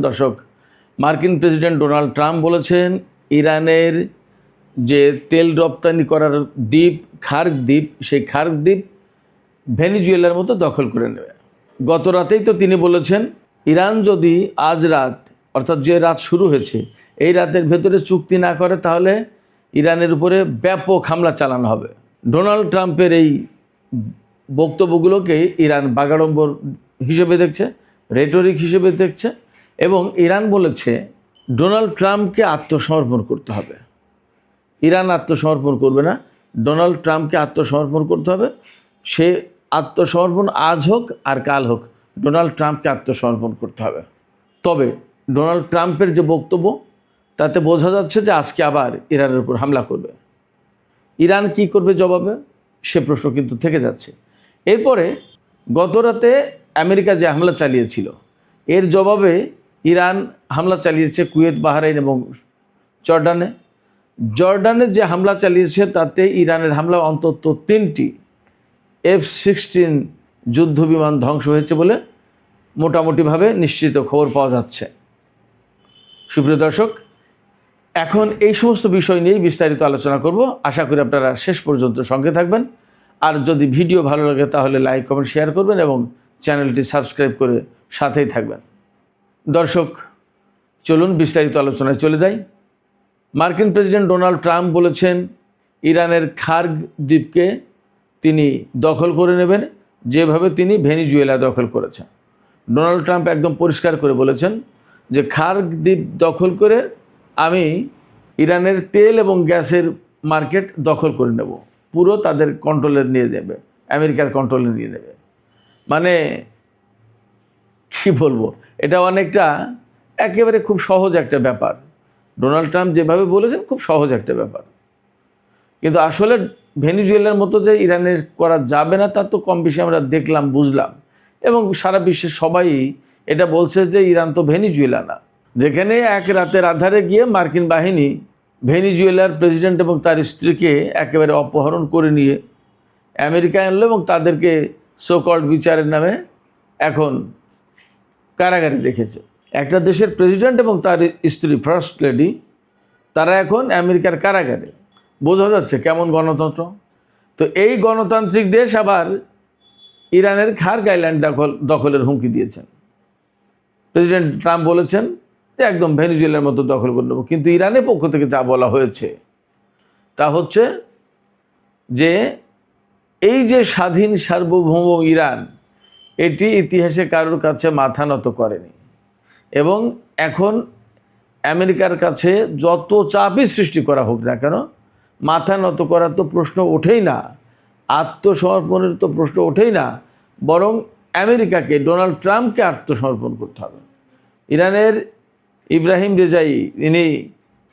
দর্শক, মার্কিন president Donald Trump বলেছেন ইরানের যে তেল রপ্তানি করার দ্বীপ খার্ক দ্বীপ, সেই খার্ক দ্বীপ ভেনিজুয়েলার মতো দখল করে নেবে। গত রাতেই তো তিনি বলেছেন ইরান যদি আজ রাত অর্থাৎ যে রাত শুরু হয়েছে এই রাতের ভেতরে চুক্তি না করে তাহলে ইরানের উপরে ব্যাপক হামলা চালানো হবে। ডোনাল্ড ট্রাম্পের এই বক্তব্যগুলোকে ইরান বাগাড়ম্বর হিসেবে দেখছে, রেটরিক হিসেবে দেখছে এবং ইরান বলেছে ডোনাল্ড ট্রাম্পকে আত্মসমর্পণ করতে হবে। ইরান আত্মসমর্পণ করবে না, ডোনাল্ড ট্রাম্পকে আত্মসমর্পণ করতে হবে। সে আত্মসমর্পণ আজ হোক আর কাল হোক, ডোনাল্ড ট্রাম্পকে আত্মসমর্পণ করতে হবে। তবে ডোনাল্ড ট্রাম্পের যে বক্তব্য তাতে বোঝা যাচ্ছে যে আজকে আবার ইরানের উপর হামলা করবে। ইরান কি করবে জবাবে, সে প্রশ্ন কিন্তু থেকে যাচ্ছে। এরপরে গত রাতে আমেরিকা যে হামলা চালিয়েছিল এর জবাবে ইরান হামলা চালিয়েছে কুয়েত, বাহরাইন এবং জর্ডানে যে হামলা চালিয়েছে তাতে ইরানের হামলা অন্তত 3টি F-16 যুদ্ধ বিমান ধ্বংস হয়েছে বলে মোটামুটিভাবে নিশ্চিত খবর পাওয়া যাচ্ছে। সুপ্রিয় দর্শক, এখন এই সমস্ত বিষয় নিয়েই বিস্তারিত আলোচনা করব। আশা করি আপনারা শেষ পর্যন্ত সঙ্গে থাকবেন। আর যদি ভিডিও ভালো লাগে তাহলে লাইক, কমেন্ট, শেয়ার করবেন এবং চ্যানেলটি সাবস্ক্রাইব করে সাথেই থাকবেন। দর্শক, চলুন বিস্তারিত আলোচনায় চলে যাই। মার্কিন প্রেসিডেন্ট ডোনাল্ড ট্রাম্প বলেছেন ইরানের খার্ক দ্বীপকে তিনি দখল করে নেবেন যেভাবে তিনি ভেনিজুয়েলা দখল করেছেন। ডোনাল্ড ট্রাম্প একদম পরিষ্কার করে বলেছেন যে খার্ক দ্বীপ দখল করে আমি ইরানের তেল এবং গ্যাসের মার্কেট দখল করে নেব, পুরো তাদের কন্ট্রোলে নিয়ে যাবে, আমেরিকার কন্ট্রোলে নিয়ে নেবে। মানে কি বলবো, এটা অনেকটা একেবারে খুব সহজ একটা ব্যাপার। ডোনাল্ড ট্রাম্প যেভাবে বলেছেন খুব সহজ একটা ব্যাপার, কিন্তু আসলে ভেনিজুয়েলার মতো যে ইরানের করা যাবে না তা তো কম বেশি আমরা দেখলাম, বুঝলাম এবং সারা বিশ্বের সবাই এটা বলছে যে ইরান তো ভেনিজুয়েলা না। যেখানে এক রাতের আধারে গিয়ে মার্কিন বাহিনী ভেনিজুয়েলার প্রেসিডেন্ট এবং তার স্ত্রীকে একেবারে অপহরণ করে নিয়ে আমেরিকায় আনলো এবং তাদেরকে সোকল্ড বিচারের নামে এখন কারাগারে রেখেছে। একটা দেশের প্রেসিডেন্ট এবং তার স্ত্রী ফার্স্ট লেডি তারা এখন আমেরিকার কারাগারে। বোঝা যাচ্ছে কেমন গণতন্ত্র। তো এই গণতান্ত্রিক দেশ আবার ইরানের খার্ক আইল্যান্ড দখলের হুমকি দিয়েছেন। প্রেসিডেন্ট ট্রাম্প বলেছেন যে একদম ভেনিজুয়েলার মতো দখল করে নেব, কিন্তু ইরানের পক্ষ থেকে যা বলা হয়েছে তা হচ্ছে যে এই যে স্বাধীন সার্বভৌম ইরান, এটি ইতিহাসে কারোর কাছে মাথা নত করেনি এবং এখন আমেরিকার কাছে যত চাপই সৃষ্টি করা হোক না কেন মাথা নত করার তো প্রশ্ন ওঠেই না, আত্মসমর্পণের তো প্রশ্ন ওঠেই না, বরং আমেরিকাকে, ডোনাল্ড ট্রাম্পকে আত্মসমর্পণ করতে হবে। ইরানের ইব্রাহিম রেজাই, ইনি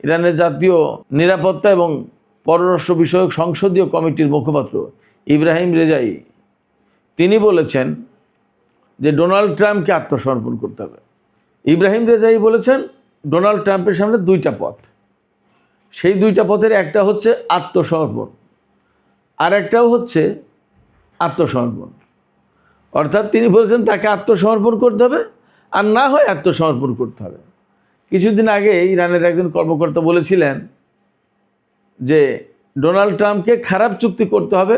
ইরানের জাতীয় নিরাপত্তা এবং পররাষ্ট্র বিষয়ক সংসদীয় কমিটির মুখপাত্র ইব্রাহিম রেজাই, তিনি বলেছেন যে ডোনাল্ড ট্রাম্পকে আত্মসমর্পণ করতে হবে। ইব্রাহিম রেজাই বলেছেন ডোনাল্ড ট্রাম্পের সামনে 2টা পথ, সেই 2টা পথের একটা হচ্ছে আত্মসমর্পণ আর একটাও হচ্ছে আত্মসমর্পণ। অর্থাৎ তিনি বলেছেন তাকে আত্মসমর্পণ করতে হবে আর না হয় আত্মসমর্পণ করতে হবে। কিছুদিন আগে ইরানের একজন কর্মকর্তা বলেছিলেন যে ডোনাল্ড ট্রাম্পকে খারাপ চুক্তি করতে হবে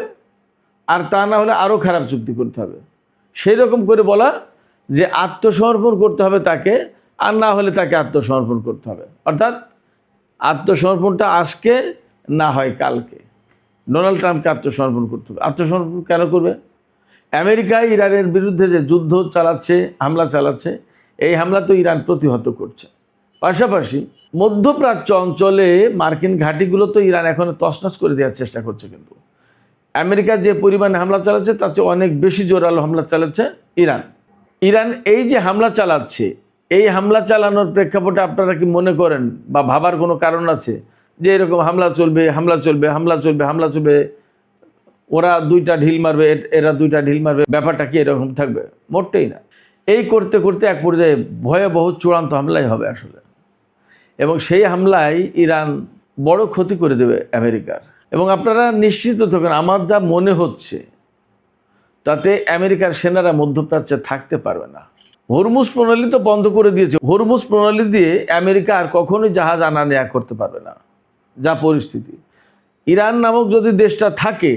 আর তা না হলে আরও খারাপ চুক্তি করতে হবে, সেই রকম করে বলা যে আত্মসমর্পণ করতে হবে তাকে আর না হলে তাকে আত্মসমর্পণ করতে হবে। অর্থাৎ আত্মসমর্পণটা আজকে না হয় কালকে ডোনাল্ড ট্রাম্পকে আত্মসমর্পণ করতে হবে। আত্মসমর্পণ কেন করবে? আমেরিকায় ইরানের বিরুদ্ধে যে যুদ্ধ চালাচ্ছে, হামলা চালাচ্ছে, এই হামলা তো ইরান প্রতিহত করছে। পাশাপাশি মধ্যপ্রাচ্য অঞ্চলে মার্কিন ঘাঁটিগুলো তো ইরান এখন তছনছ করে দেওয়ার চেষ্টা করছে, কিন্তু আমেরিকা যে পরিমাণে হামলা চালাচ্ছে তার চেয়ে অনেক বেশি জোরালো হামলা চালাচ্ছে ইরান। এই যে হামলা চালাচ্ছে, এই হামলা চালানোর প্রেক্ষাপটে আপনারা কি মনে করেন বা ভাবার কোনো কারণ আছে যে এরকম হামলা চলবে, ওরা 2টা ঢিল মারবে, এরা 2টা ঢিল মারবে, ব্যাপারটা কি এরকম থাকবে? মোটেই না। এই করতে করতে এক পর্যায়ে ভয়াবহ চূড়ান্ত হামলাই হবে আসলে, এবং সেই হামলায় ইরান বড় ক্ষতি করে দেবে আমেরিকার। এবং আপনারা নিশ্চিত থাকেন, আমার যা মনে হচ্ছে তাতে আমেরিকার সেনারা মধ্যপ্রাচ্যে থাকতে পারবে না। হরমুজ প্রণালী তো বন্ধ করে দিয়েছে। হরমুজ প্রণালী দিয়ে আমেরিকা আর কখনোই জাহাজ আনা নেয়া করতে পারবে না, যা পরিস্থিতি। ইরান নামক যদি দেশটা থাকে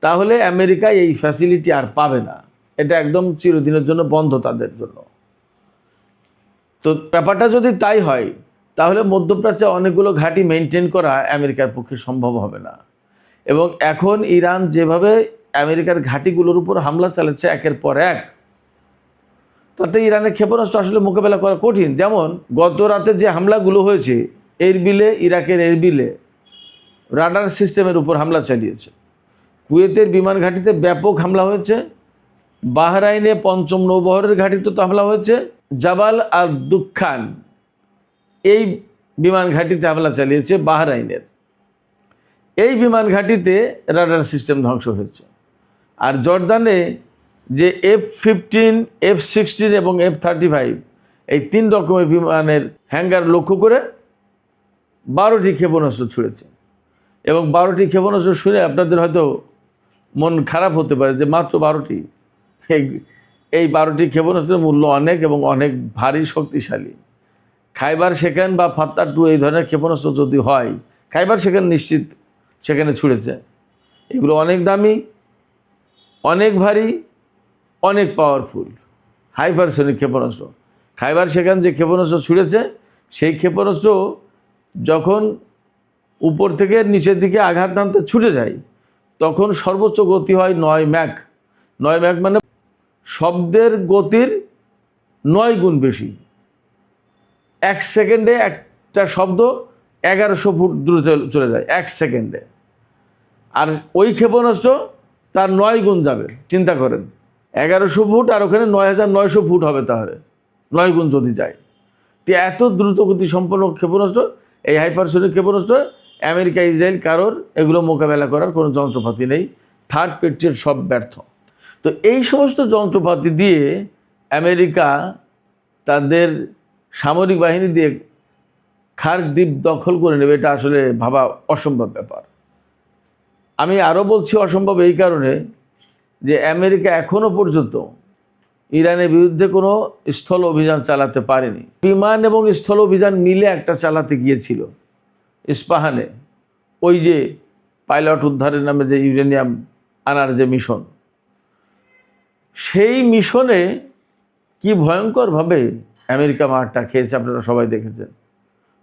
তাহলে আমেরিকা এই ফ্যাসিলিটি আর পাবে না, এটা একদম চিরদিনের জন্য বন্ধ তাদের জন্য। তো ব্যাপারটা যদি তাই হয় তাহলে মধ্যপ্রাচ্যে অনেকগুলো ঘাঁটি মেনটেন করা আমেরিকার পক্ষে সম্ভব হবে না। এবং এখন ইরান যেভাবে আমেরিকার ঘাঁটিগুলোর উপর হামলা চালাচ্ছে একের পর এক, তাতে ইরানের ক্ষেপণাস্ত্র আসলে মোকাবেলা করা কঠিন। যেমন গত রাতে যে হামলাগুলো হয়েছে, এরবিলে, ইরাকের এরবিলে রাডার সিস্টেমের উপর হামলা চালিয়েছে। কুয়েতের বিমান ঘাঁটিতে ব্যাপক হামলা হয়েছে। বাহরাইনে পঞ্চম নৌবহরের ঘাঁটিতে তো হামলা হয়েছে। জাবাল আর দুখান এই বিমান ঘাঁটিতে হামলা চালিয়েছে বাহরাইনের। এই বিমান ঘাঁটিতে রাডার সিস্টেম ধ্বংস হয়েছে। আর জর্দানে যে F-15, F-16 এবং F-35 এই 3 রকমের বিমানের হ্যাঙ্গার লক্ষ্য করে 12টি ক্ষেপণাস্ত্র ছুঁড়েছে। এবং 12টি ক্ষেপণাস্ত্র শুনে আপনাদের হয়তো মন খারাপ হতে পারে যে মাত্র 12টি। এই 12টি ক্ষেপণাস্ত্রের মূল্য অনেক এবং অনেক ভারী শক্তিশালী। খাইবার শেখান বা ফাত্তার-2 এই ধরনের ক্ষেপণাস্ত্র যদি হয়, খাইবার শেখান নিশ্চিত সেখানে ছুঁড়েছে। এগুলো অনেক দামি, অনেক ভারী, অনেক পাওয়ারফুল হাইপারসনিক ক্ষেপণাস্ত্র। খাইবার শেখান যে ক্ষেপণাস্ত্র ছুঁড়েছে সেই ক্ষেপণাস্ত্র যখন উপর থেকে নিচের দিকে আঘাত হানতে ছুটে যায় তখন সর্বোচ্চ গতি হয় 9 ম্যাক। 9 ম্যাক মানে শব্দের গতির 9 গুণ বেশি। 1 সেকেন্ডে একটা শব্দ 1100 ফুট দূরে চলে যায় 1 সেকেন্ডে। আর ওই ক্ষেপণাস্ত্র তার 9 গুণ যাবে। চিন্তা করেন, 1100 ফুট আর ওখানে 9900 ফুট হবে, তাহলে 9 গুণ যদি যায়। তো এত দ্রুতগতি সম্পন্ন ক্ষেপণাস্ত্র, এই হাইপারসনিক ক্ষেপণাস্ত্র আমেরিকা, ইসরায়েল কারোর এগুলো মোকাবেলা করার কোনো যন্ত্রপাতি নেই। থার্ড পেট্রিয়ট সব ব্যর্থ। তো এই সমস্ত যন্ত্রপাতি দিয়ে আমেরিকা তাদের সামরিক বাহিনী দিয়ে খার্ক দ্বীপ দখল করে নেবে, এটা আসলে ভাবা অসম্ভব ব্যাপার। আমি আরও বলছি অসম্ভব এই কারণে যে আমেরিকা এখনও পর্যন্ত ইরানের বিরুদ্ধে কোনো স্থল অভিযান চালাতে পারেনি। বিমান এবং স্থল অভিযান মিলে একটা চালাতে গিয়েছিল ইস্পাহানে, ওই যে পাইলট উদ্ধারের নামে যে ইউরেনিয়াম আনার যে মিশন, সেই মিশনে কি ভয়ঙ্করভাবে আমেরিকা মারটা খেয়েছে আপনারা সবাই দেখেছেন।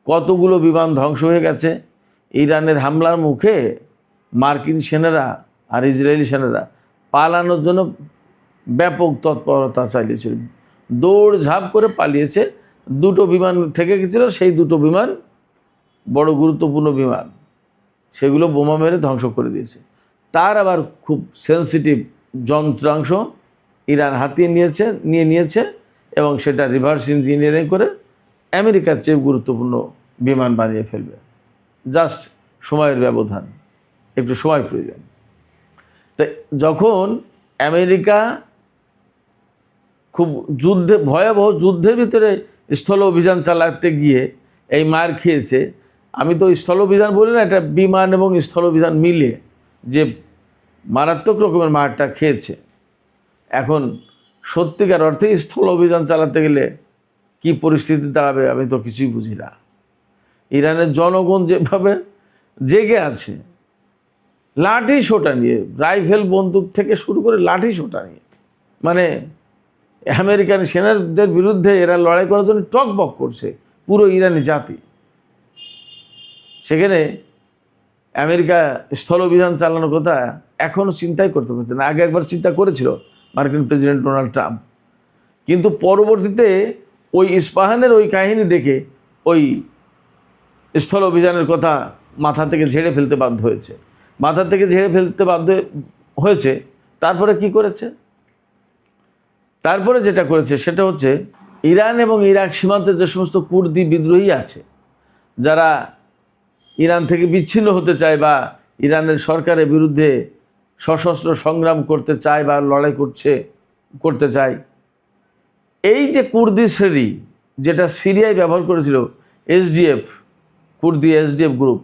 কতগুলো বিমান ধ্বংস হয়ে গেছে। ইরানের হামলার মুখে মার্কিন সেনারা আর ইসরায়েলি সেনারা পালানোর জন্য ব্যাপক তৎপরতা চালিয়েছিল, দৌড় ঝাঁপ করে পালিয়েছে। 2টো বিমান থেকে গেছিলো, সেই 2টো বিমান বড় গুরুত্বপূর্ণ বিমান, সেগুলো বোমা মেরে ধ্বংস করে দিয়েছে। তার আবার খুব সেন্সিটিভ যন্ত্রাংশ ইরান হাতিয়ে নিয়েছে এবং সেটা রিভার্স ইঞ্জিনিয়ারিং করে আমেরিকার চেয়ে গুরুত্বপূর্ণ বিমান বানিয়ে ফেলবে। জাস্ট সময়ের ব্যবধান, একটু সময় প্রয়োজন। তাই যখন আমেরিকা খুব ভয়াবহ যুদ্ধের ভিতরে স্থল অভিযান চালাতে গিয়ে এই মার খেয়েছে, আমি তো স্থল অভিযান বলি না, এটা বিমান এবং স্থল অভিযান মিলে যে মারাত্মক রকমের মারটা খেয়েছে। এখন সত্যিকার অর্থে স্থল অভিযান চালাতে গেলে কি পরিস্থিতি দাঁড়াবে আমি তো কিছুই বুঝি না। ইরানের জনগণ যেভাবে জেগে আছে লাঠি সোটা নিয়ে, রাইফেল বন্দুক থেকে শুরু করে লাঠি সোটা নিয়ে, মানে আমেরিকান সেনাদের বিরুদ্ধে এরা লড়াই করার জন্য টকবক করছে পুরো ইরানি জাতি। সেখানে আমেরিকা স্থল অভিযান চালানোর কথা এখনও চিন্তাই করতে পারছে না। আগে একবার চিন্তা করেছিল মার্কিন প্রেসিডেন্ট ডোনাল্ড ট্রাম্প, কিন্তু পরবর্তীতে ওই ইস্পাহানের ওই কাহিনী দেখে ওই স্থল অভিযানের কথা মাথা থেকে ঝেড়ে ফেলতে বাধ্য হয়েছে। তারপরে কি করেছে? তারপরে যেটা করেছে সেটা হচ্ছে ইরান এবং ইরাক সীমান্তে যে সমস্ত কুর্দি বিদ্রোহী আছে, যারা ইরান থেকে বিচ্ছিন্ন হতে চায় বা ইরানের সরকারের বিরুদ্ধে সশস্ত্র সংগ্রাম করতে চায় বা লড়াই করতে চায়, এই যে কুর্দি শ্রেণী যেটা সিরিয়ায় ব্যবহার করেছিল SDF, কুর্দি SDF গ্রুপ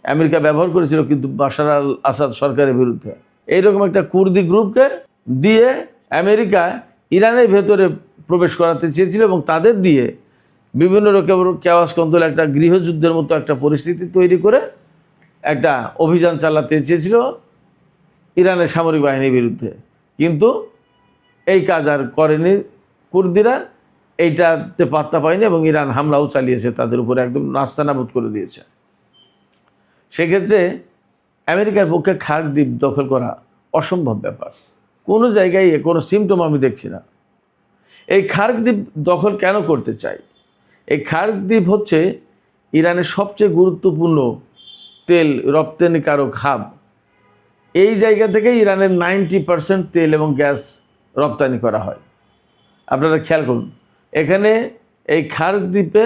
আমেরিকা ব্যবহার করেছিল কিন্তু বাশার আল আসাদ সরকারের বিরুদ্ধে, এইরকম একটা কুর্দি গ্রুপকে দিয়ে আমেরিকা ইরানের ভেতরে প্রবেশ করাতে চেয়েছিল এবং তাদের দিয়ে বিভিন্ন রকম কেওয়াস কন্দল একটা গৃহযুদ্ধের মতো একটা পরিস্থিতি তৈরি করে একটা অভিযান চালাতে চেয়েছিল ইরানের সামরিক বাহিনীর বিরুদ্ধে। কিন্তু এই কাজ আর করেনি কুর্দিরা, এইটাতে পাত্তা পায়নি এবং ইরান হামলাও চালিয়েছে তাদের উপরে, একদম নাস্তানাবুদ করে দিয়েছে। সেক্ষেত্রে আমেরিকার পক্ষে খার্ক দ্বীপ দখল করা অসম্ভব ব্যাপার, কোনো জায়গায় কোনো সিমটম আমি দেখছি না। এই খার্ক দ্বীপ দখল কেন করতে চাই? এই খার্ক দ্বীপ হচ্ছে ইরানের সবচেয়ে গুরুত্বপূর্ণ তেল রপ্তানিকারক হাব। এই জায়গা থেকে ইরানের 90% তেল এবং গ্যাস রপ্তানি করা হয়। আপনারা খেয়াল করুন, এখানে এই খার্ক দ্বীপে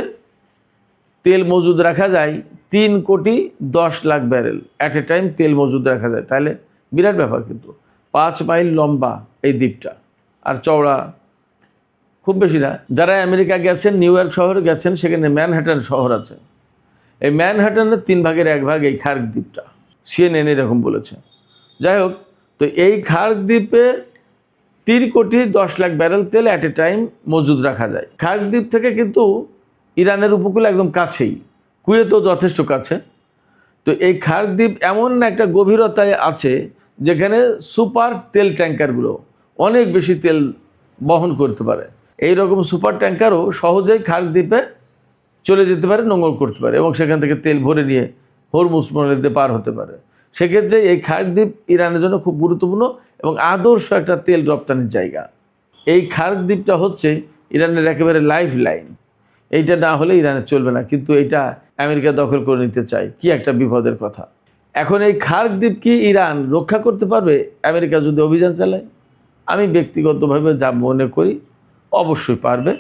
তেল মজুদ রাখা যায় 3,10,00,000 ব্যারেল অ্যাট এ টাইম তেল মজুদ রাখা যায়। তাহলে বিরাট ব্যাপার, কিন্তু 5 মাইল লম্বা এই দ্বীপটা, আর চওড়া খুব বেশি না। যারা আমেরিকা গেছেন, নিউ ইয়র্ক শহরে গেছেন, সেখানে ম্যানহাটন শহর আছে। এই ম্যানহাটনের 3 ভাগের 1 ভাগ এই খার্ক দ্বীপটা, CNN এরকম বলেছে। যাই হোক, তো এই খার্ক দ্বীপে 3,10,00,000 ব্যারেল তেল অ্যাট এ টাইম মজুদ রাখা যায়। খার্ক দ্বীপ থেকে কিন্তু ইরানের উপকূল একদম কাছেই, কুয়েতও যথেষ্ট কাছে। তো এই খার্ক দ্বীপ এমন একটা গভীরতায় আছে যেখানে সুপার তেল ট্যাঙ্কারগুলো অনেক বেশি তেল বহন করতে পারে। এই রকম সুপার ট্যাঙ্কারও সহজেই খার্ক দ্বীপে চলে যেতে পারে, নোঙর করতে পারে এবং সেখান থেকে তেল ভরে নিয়ে হরমুজ প্রণালীতে পার হতে পারে। সেক্ষেত্রে এই খার্ক দ্বীপ ইরানের জন্য খুব গুরুত্বপূর্ণ এবং আদর্শ একটা তেল রপ্তানির জায়গা। এই খার্ক দ্বীপটা হচ্ছে ইরানের একেবারে লাইফ লাইন। এইটা না হলে ইরানের চলবে না, কিন্তু এইটা আমেরিকা দখল করে নিতে চায়। কি একটা বিপদের কথা। এখন এই খার্ক দ্বীপ কি ইরান রক্ষা করতে পারবে আমেরিকা যদি অভিযান চালায়? আমি ব্যক্তিগতভাবে যা মনে করি অবশ্যই পারবে।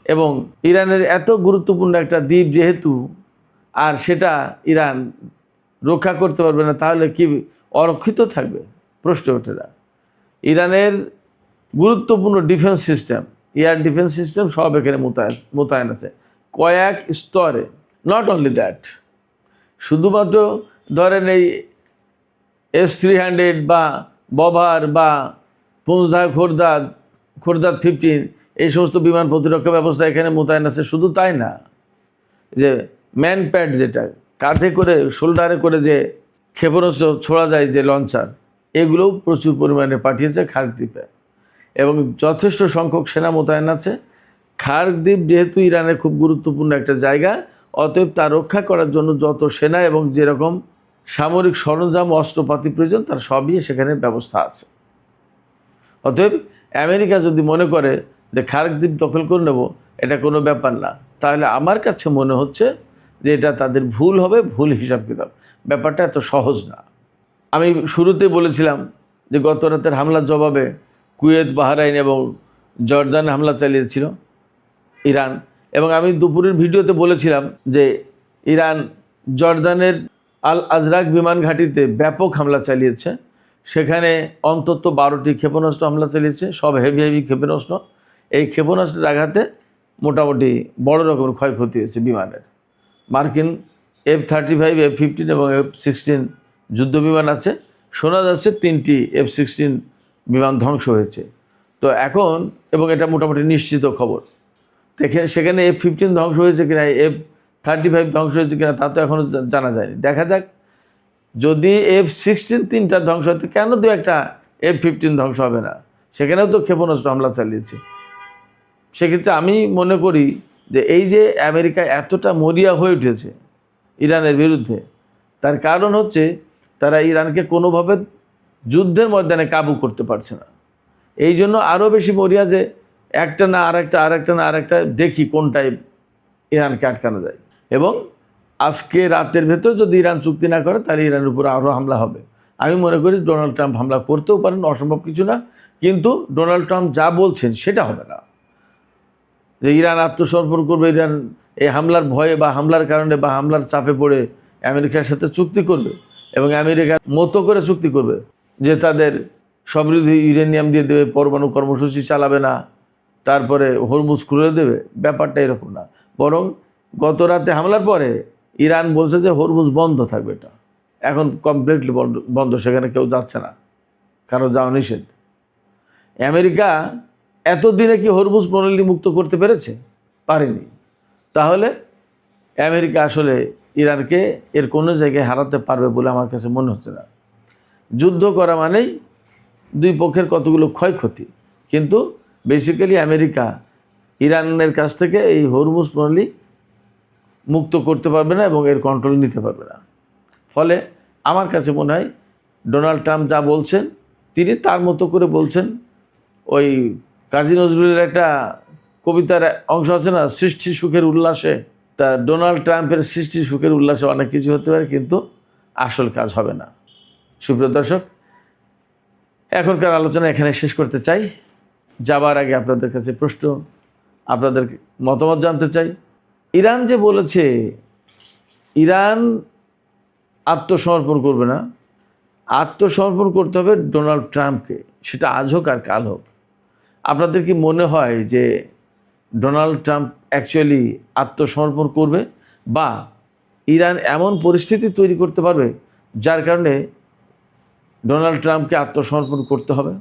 এবং ইরানের এত গুরুত্বপূর্ণ একটা দ্বীপ যেহেতু, আর সেটা ইরান রক্ষা করতে পারবে না, তাহলে কি অরক্ষিত থাকবে? প্রশ্ন ওঠে না। ইরানের গুরুত্বপূর্ণ defence system, air defence system সব এখানে মোতায়েন আছে কয়েক স্তরে। নট অনলি দ্যাট, শুধুমাত্র ধরেন এই S-300 বা বভার বা পুঞ্জদা খোরদাদ 15 এই সমস্ত বিমান প্রতিরক্ষা ব্যবস্থা এখানে মোতায়েন আছে। শুধু তাই না, যে ম্যান প্যাড, যেটা কাঁধে করে শোল্ডারে করে যে ক্ষেপণাস্ত্র ছোড়া যায়, যে লঞ্চার, এগুলোও প্রচুর পরিমাণে পাঠিয়েছে খার্ক দ্বীপে এবং যথেষ্ট সংখ্যক সেনা মোতায়েন আছে। খার্ক দ্বীপ যেহেতু ইরানের খুব গুরুত্বপূর্ণ একটা জায়গা, অতএব তা রক্ষা করার জন্য যত সেনা এবং যেরকম সামরিক সরঞ্জাম অস্ত্রপাতি প্রয়োজন তার সবই সেখানে ব্যবস্থা আছে। অতএব আমেরিকা যদি মনে করে যে খার্ক দ্বীপ দখল করে নেব, এটা কোনো ব্যাপার না, তাহলে আমার কাছে মনে হচ্ছে যে এটা তাদের ভুল হবে, ভুল হিসাব কিতাব। ব্যাপারটা এত সহজ না। আমি শুরুতে বলেছিলাম যে গত রাতের হামলার জবাবে কুয়েত, বাহরাইন এবং জর্দান হামলা চালিয়েছিল ইরান, এবং আমি দুপুরের ভিডিওতে বলেছিলাম যে ইরান জর্দানের আল আজরাক বিমান ঘাঁটিতে ব্যাপক হামলা চালিয়েছে। সেখানে অন্তত 12টি ক্ষেপণাস্ত্র হামলা চালিয়েছে, সব হেভি ক্ষেপণাস্ত্র। এই ক্ষেপণাস্ত্রের আঘাতে মোটামুটি বড় রকমের ক্ষয়ক্ষতি হয়েছে বিমানের। মার্কিন F-35, F-15 এবং F-16 যুদ্ধ বিমান আছে। শোনা যাচ্ছে 3টি F-16 বিমান ধ্বংস হয়েছে। তো এখন, এবং এটা মোটামুটি নিশ্চিত খবর, সেখানে F-15 ধ্বংস হয়েছে কিনা, F-35 ধ্বংস হয়েছে কিনা তা তো এখনও জানা যায়নি। দেখা যাক, যদি F-16 3টা ধ্বংস হতে, কেন 2-1টা F-15 ধ্বংস হবে না? সেখানেও তো ক্ষেপণাস্ত্র হামলা চালিয়েছে। সেক্ষেত্রে আমি মনে করি যে এই যে আমেরিকা এতটা মরিয়া হয়ে উঠেছে ইরানের বিরুদ্ধে, তার কারণ হচ্ছে তারা ইরানকে কোনোভাবে যুদ্ধের ময়দানে কাবু করতে পারছে না। এই জন্য আরও বেশি মরিয়া যে একটা না আরেকটা দেখি কোনটায় ইরানকে আটকানো যায়। এবং আজকে রাতের ভেতর যদি ইরান চুক্তি না করে, তাহলে ইরানের উপর আরও হামলা হবে। আমি মনে করি ডোনাল্ড ট্রাম্প হামলা করতেও পারেন, অসম্ভব কিছু না, কিন্তু ডোনাল্ড ট্রাম্প যা বলছেন সেটা হবে না, যে ইরান আত্মসমর্পণ করবে, ইরান এই হামলার ভয়ে বা হামলার কারণে বা হামলার চাপে পড়ে আমেরিকার সাথে চুক্তি করবে এবং আমেরিকার মতো করে চুক্তি করবে যে তাদের সমৃদ্ধ ইউরেনিয়াম দিয়ে দেবে, পরমাণু কর্মসূচি চালাবে না, তারপরে হরমুজ খুলে দেবে। ব্যাপারটা এরকম না, বরং গত রাতে হামলার পরে ইরান বলছে যে হরমুজ বন্ধ থাকবে। এটা এখন কমপ্লিটলি বন্ধ, সেখানে কেউ যাচ্ছে না, কারো যাওয়া নিষেধ। আমেরিকা এতদিনে কি হরমুজ প্রণালী মুক্ত করতে পেরেছে? পারেনি। তাহলে আমেরিকা আসলে ইরানকে এর কোনো জায়গায় হারাতে পারবে বলে আমার কাছে মনে হচ্ছে না। যুদ্ধ করা মানেই দুই পক্ষের কতগুলো ক্ষয়ক্ষতি, কিন্তু বেসিক্যালি আমেরিকা ইরানের কাছ থেকে এই হরমুজ প্রণালী মুক্ত করতে পারবে না এবং এর কন্ট্রোল নিতে পারবে না। ফলে আমার কাছে মনে হয় ডোনাল্ড ট্রাম্প যা বলছেন তিনি তার মতো করে বলছেন। ওই কাজী নজরুলের একটা কবিতার অংশ আছে না, সৃষ্টি সুখের উল্লাসে, তা ডোনাল্ড ট্রাম্পের সৃষ্টি সুখের উল্লাসে অনেক কিছু হতে পারে, কিন্তু আসল কাজ হবে না। সুপ্রিয় দর্শক, এখনকার আলোচনা এখানে শেষ করতে চাই। যাবার আগে আপনাদের কাছে প্রশ্ন, আপনাদের মতামত জানতে চাই। ইরান যে বলেছে ইরান আত্মসমর্পণ করবে না, আত্মসমর্পণ করতে হবে ডোনাল্ড ট্রাম্পকে, সেটা আজ হোক আর কাল হোক। আপনাদের কি মনে হয় যে ডোনাল্ড ট্রাম্প অ্যাকচুয়ালি আত্মসমর্পণ করবে, বা ইরান এমন পরিস্থিতি তৈরি করতে পারবে যার কারণে ডোনাল্ড ট্রাম্পকে আত্মসমর্পণ করতে হবে?